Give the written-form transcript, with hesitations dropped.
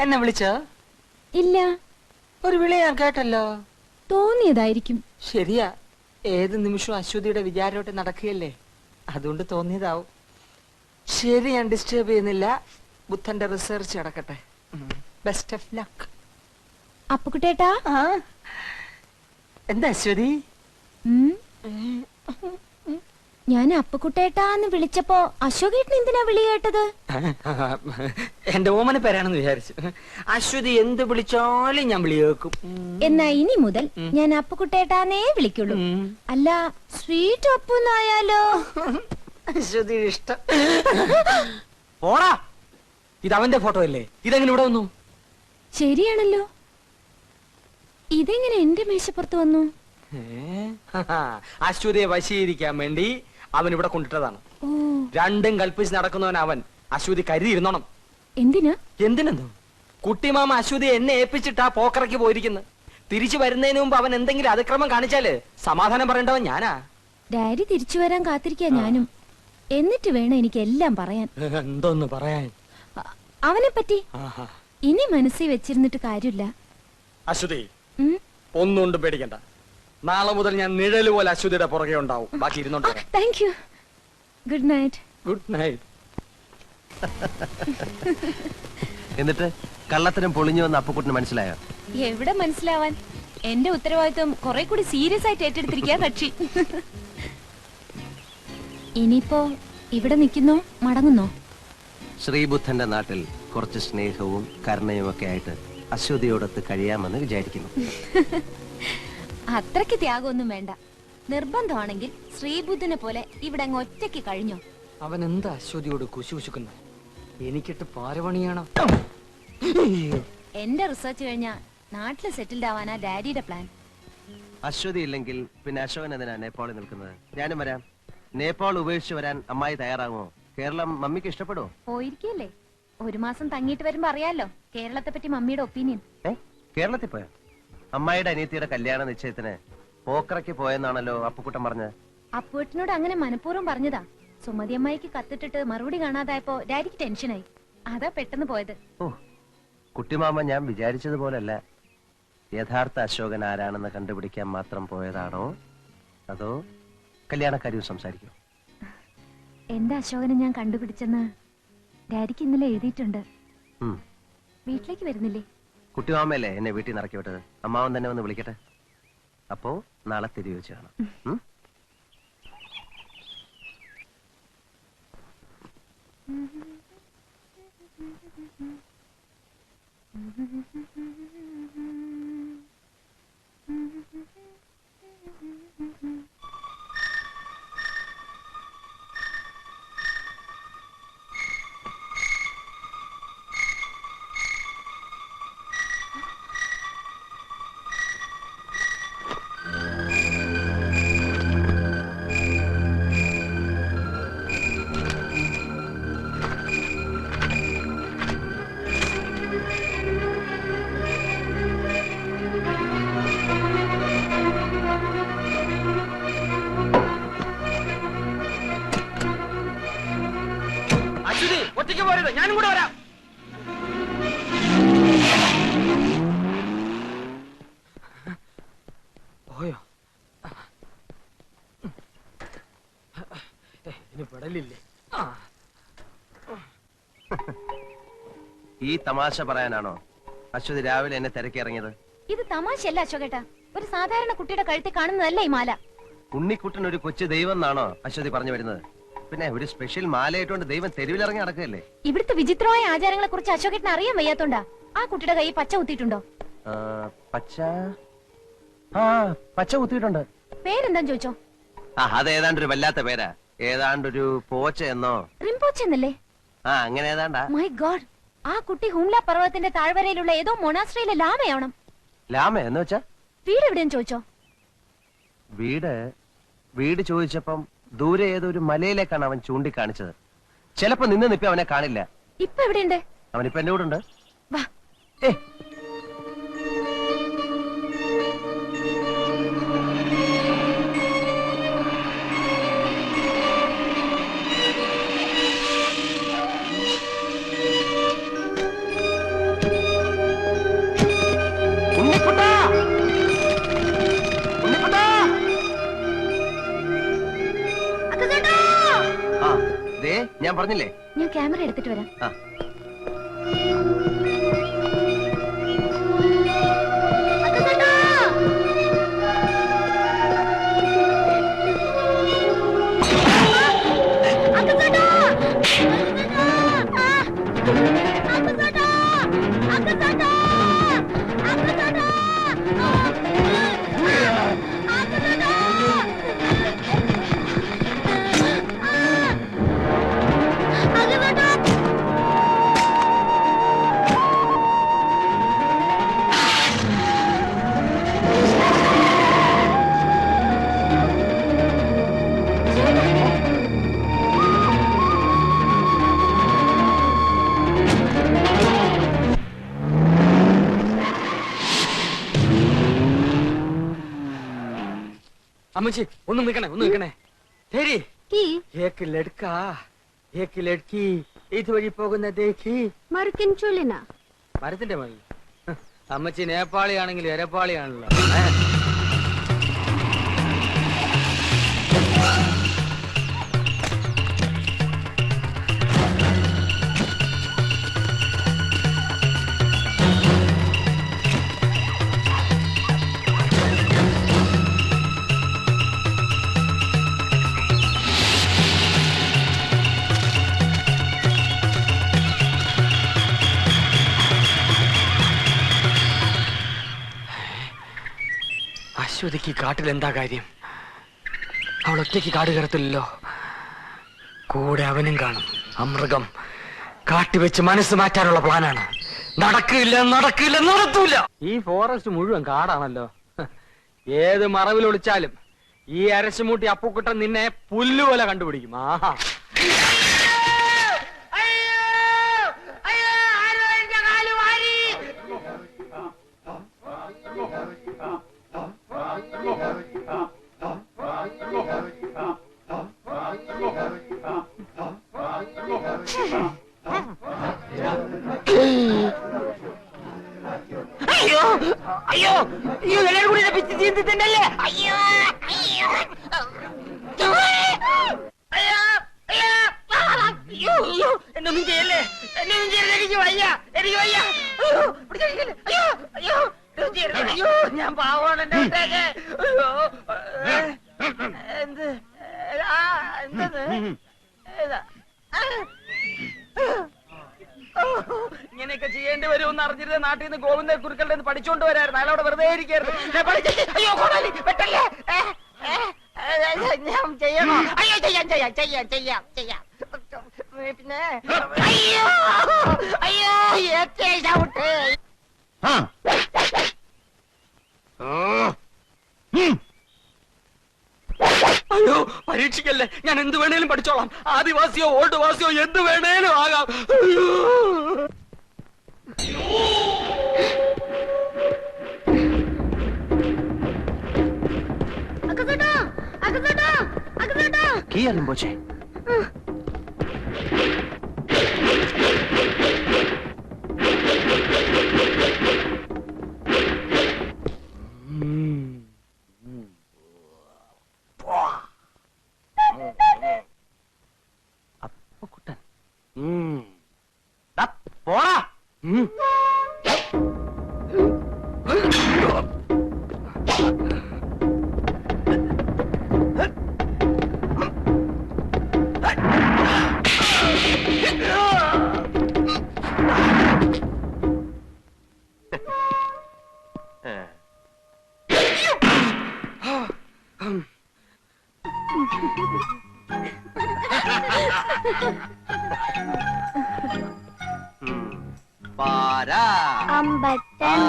എന്നെ വിളിച്ചോ? ഇല്ല. ഒരു വിളി ഞാൻ കേട്ടല്ലോ. തോന്നിയതായിരിക്കും. ശരിയാ, ഏത് നിമിഷവും അശ്വതിയുടെ വിചാരോട്ട് നടക്കുകയല്ലേ, അതുകൊണ്ട് തോന്നിയതാവും. ശരി, ഞാൻ ഡിസ്റ്റർബ് ചെയ്യുന്നില്ല. ബുദ്ധന്റെ റിസർച്ച് നടക്കട്ടെ. Best of luck. അപ്പുകുട്ടേട്ടാ. എന്താ അശ്വതി? ഞാൻ അപ്പുകുട്ടേട്ടാന്ന് വിളിച്ചപ്പോ അശോകേട്ടൻ എന്തിനാ വിളി കേട്ടത്? എന്റെ ഓമന പേരാണെന്ന് വിചാരിച്ചു. അശ്വതി എന്ത് വിളിച്ചാലും ഞാൻ വിളി കേൾക്കും. എന്നാ ഇനി മുതൽ ഞാൻ അപ്പുകുട്ടേട്ടാന്നേ വിളിക്കുള്ളൂ. അല്ല, സ്വീറ്റ് അപ്പുന്നായാലോ? അശ്വതി ഇഷ്ടം. ഓടാ, ഇത് അവന്റെ ഫോട്ടോ അല്ലേ? ഇതെങ്ങനെ ഇവിടെ വന്നു? ശരിയാണല്ലോ, ഇതെങ്ങനെ എന്റെ മേശപ്പുറത്ത് വന്നു? അശ്വതിയെ വശീകരിക്കാൻ വേണ്ടി അവൻ ഇവിടെ കൊണ്ടിട്ടതാണ്. രണ്ടും കൽപ്പിച്ച് നടക്കുന്നവൻ അവൻ. അശ്വതി കരുതിയിരുന്നോണം. എന്തിനാ? എന്തിനെന്നോ? കുട്ടിമാമ അശ്വതി എന്നെ ഏൽപ്പിച്ചിട്ടാ പോക്കറയ്ക്ക് പോയിരിക്കുന്നത്. തിരിച്ചു വരുന്നതിന് മുമ്പ് അവൻ എന്തെങ്കിലും അതിക്രമം കാണിച്ചാല് സമാധാനം പറയേണ്ടവൻ ഞാനാ. ഡാഡി തിരിച്ചു വരാൻ കാത്തിരിക്കാ ഞാനും. എന്നിട്ട് വേണം എനിക്ക് എല്ലാം പറയാൻ. എന്തോന്ന് പറയാൻ? അവനെ പറ്റി ഇനി മനസ്സിൽ വെച്ചിരുന്നിട്ട് കാര്യമില്ല. അശ്വതി, ഒന്നുകൊണ്ട് പേടിക്കണ്ട. നാളെ മുതൽ ഞാൻ നിഴല് പോലെ അശ്വതിയുടെ പുറകെ ഉണ്ടാവും. ബാക്കി ഇരുന്നോണ്ട്. Thank you. Good night. Good night. എന്നിട്ട് കള്ളത്തരം പൊളിഞ്ഞു വന്ന് അപ്പുക്കുട്ടിന് മനസ്സിലായോ? എവിടെ മനസ്സിലാവാൻ, എന്റെ ഉത്തരവാദിത്വം കുറെ കൂടി സീരിയസ് ആയിട്ട് ഏറ്റെടുത്തിരിക്കുക കക്ഷി. ഇനിയിപ്പോ ഇവിടെ നിൽക്കുന്നോ മടങ്ങുന്നോ? ശ്രീബുദ്ധന്റെ നാട്ടിൽ കുറച്ച് സ്നേഹവും കരുണയും ഒക്കെ ആയിട്ട് അശ്വതിയോടൊത്ത് കഴിയാമെന്ന് വിചാരിക്കുന്നു. അത്രയ്ക്ക് ത്യാഗമൊന്നും വേണ്ട. നിർബന്ധമാണെങ്കിൽ ശ്രീബുദ്ധനെ പോലെ ഇവിടെ അങ്ങ് ഒറ്റയ്ക്ക് കഴിഞ്ഞോ? അവൻ എന്താ അശ്വതിയോട് കുശുകുശുക്കുന്നു? എനിക്കിട്ട് പാരപണിയാണോ? എന്റെ റിസർച്ച് കഴിഞ്ഞാ നാട്ടില് സെറ്റിൽഡ് ആവാനാ ഡാഡിയുടെ പ്ലാൻ. അശ്വതി ഇല്ലെങ്കിൽ പിന്നെ അശോകൻ എന്തിനാ നേപ്പാളിൽ നിൽക്കുന്നത്? ഞാനും വരാം. നേപ്പാൾ ഉപേക്ഷിച്ച് വരാൻ അമ്മായി തയ്യാറാകുമോ? കേരളം മമ്മിക്ക് ഇഷ്ടപ്പെടുമോ? പോയിരിക്കല്ലേ, ഒരു മാസം തങ്ങിയിട്ട് വരുമ്പോ അറിയാലോ കേരളത്തെ പറ്റി മമ്മിയുടെ ഒപ്പീനിയൻ. കേരളത്തിൽ പോയോ? അമ്മായിയുടെ അനിയത്തിയുടെ കല്യാണ നിശ്ചയത്തിന് പോക്കറയ്ക്ക് പോയെന്നാണല്ലോ അപ്പുക്കുട്ടൻ പറഞ്ഞത്. അപ്പുവേട്ടനോട് അങ്ങനെ മനഃപൂർവ്വം പറഞ്ഞതാ. സുമതി അമ്മായിക്ക് കത്തിട്ടിട്ട് മറുപടി കാണാതായപ്പോ ഡാഡിക്ക് ടെൻഷനായി. അതാ പെട്ടെന്ന് പോയത്. ഓ, കുട്ടിമാമ ഞാൻ വിചാരിച്ചതുപോലല്ല. യഥാർത്ഥ അശോകൻ ആരാണെന്ന് കണ്ടുപിടിക്കാൻ മാത്രം പോയതാണോ അതോ കല്യാണക്കാരിയും സംസാരിക്കും? എന്റെ അശോകനെ ഞാൻ കണ്ടുപിടിച്ചെന്ന് ഡാഡിക്ക് ഇന്നലെ എഴുതിയിട്ടുണ്ട്. വീട്ടിലേക്ക് വരുന്നില്ലേ? കുട്ടിമാമയല്ലേ എന്നെ വീട്ടിൽ നിന്ന് ഇറക്കി വിട്ടത്. അമ്മാവൻ തന്നെ വന്ന് വിളിക്കട്ടെ. അപ്പോ നാളെ തിരികെ വെച്ച് കാണാം. ഒറ്റയ്ക്ക് പോരുത്, ഞാനും കൂടെ വരാം. പോയോ? ഇനി പെടലില്ലേ? ഈ തമാശ പറയാനാണോ അശ്വതി രാവിലെ എന്നെ തിരക്കി ഇറങ്ങിയത്? ഇത് തമാശയല്ല അശോകേട്ടാ, ഒരു സാധാരണ കുട്ടിയുടെ കഴുത്തിൽ കാണുന്നതല്ല ഈ മാല. ഉണ്ണിക്കുട്ടൻ ഒരു കൊച്ചു ദൈവം എന്നാണോ അശ്വതി പറഞ്ഞു വരുന്നത്? പിന്നെ ഒരു സ്പെഷ്യൽ മാലയായിട്ടുണ്ട് ദൈവം തെരുവിലിറങ്ങി നടക്കുകയല്ലേ? ഇവിടുത്തെ വിചിത്രമായ ആചാരങ്ങളെ കുറിച്ച് അശോകേട്ടന് അറിയാൻ വയ്യാത്തോണ്ടാ ആ കുട്ടിയുടെ കൈ പച്ച കുത്തിയിട്ടുണ്ടോ? പച്ച പച്ച കുത്തിയിട്ടുണ്ട്. പേരെന്താന്ന് ചോദിച്ചോ? അത് ഏതാണ്ടൊരു വല്ലാത്ത പേരാ. ഏതാണ്ടൊരു പോച്ച എന്നോ റിംപോച്ച എന്നല്ലേ? അങ്ങനെ ഏതാണ്ടാ. മൈ ഗോഡ്, ആ കുട്ടി ഹുംല പർവ്വതത്തിന്റെ താഴ്വരയിലുള്ള ഏതോ മൊണാസ്ട്രിയിലെ ലാമയാവണം. ലാമ എന്ന് വെച്ചാ? വീട് എവിടെയെന്ന് ചോദിച്ചോ? വീട് ചോദിച്ചപ്പം ദൂരെ ഏതോ ഒരു മലയിലേക്കാണ് അവൻ ചൂണ്ടിക്കാണിച്ചത്. ചിലപ്പോ നിന്ന് നിപ്പി അവനെ കാണില്ല. ഇപ്പൊ എവിടെയുണ്ട്? അവനിപ്പോ എന്റെ കൂടെ ഉണ്ട്. വാ. ഞാൻ പറഞ്ഞില്ലേ? ഞാൻ ക്യാമറ എടുത്തിട്ട് വരാം. ആ. അമ്മച്ചി ഒന്ന് നിൽക്കണേ തേരി की एक लड़का एक लड़की ഇതുവഴി പോകുന്ന ദേഖി മറുക്കൻ ചൊല്ലിന മരത്തിന്റെ മണി അമ്മച്ചി നേപ്പാളിയാണെങ്കിൽ എരപ്പാളിയാണല്ലോ. അശ്വതിക്ക് കാട്ടിൽ എന്താ കാര്യം? അവൾ ഒറ്റയ്ക്ക് കാട് കയറത്തില്ലല്ലോ, കൂടെ അവനും കാണും. അമൃഗം കാട്ടിവെച്ച് മനസ്സ് മാറ്റാനുള്ള പ്ലാനാണ്. നടക്കില്ല നടത്തൂല. ഈ ഫോറസ്റ്റ് മുഴുവൻ കാടാണല്ലോ. ഏത് മറവിൽ ഒളിച്ചാലും ഈ അരശുമൂട്ടി അപ്പുക്കുട്ടൻ നിന്നെ പുല്ലുപോലെ കണ്ടുപിടിക്കും. ആഹാ. അയ്യോ അയ്യോ അയ്യോ എല്ലാരും കൂടി പിച്ച് ചീന്തി തന്നെയല്ലേ? അയ്യോ അയ്യോ അയ്യോ അയ്യോ അയ്യോ എന്നൊന്നും ചെയ്യല്ലേ, എനിക്ക് വയ്യ. അയ്യോ അയ്യോ അയ്യോ അയ്യോ ഞാൻ പാവമാണ്. എന്റെ ഒറ്റയ്ക്ക് അയ്യോ എന്ത് എന്തത് ഇങ്ങനെയൊക്കെ ചെയ്യേണ്ടി വരുമെന്ന് അറിഞ്ഞിരുന്ന നാട്ടിൽ നിന്ന് ഗോവിന്ദ കുരുക്കളുടെ പഠിച്ചുകൊണ്ട് വരായിരുന്നു. അയാളോട് വെറുതെ ഇരിക്കരുത്. അയ്യോ കൊടാലി വെട്ടല്ലേ, ഞാൻ ചെയ്യണോ? അയ്യോ ചെയ്യാം. പിന്നെ അയ്യോ അയ്യോ ചവിട്ട്. അയ്യോ പരീക്ഷിക്കല്ലേ, ഞാൻ എന്ത് വേണേലും പഠിച്ചോളാം. ആദിവാസിയോ ഓൾഡ് വാസിയോ എന്ത് വേണേലും ആകാം. ¿Qué Rimboche? അപ്പുക്കുട്ടൻ പോടാ. പാരാ അമ്പത്തൻ.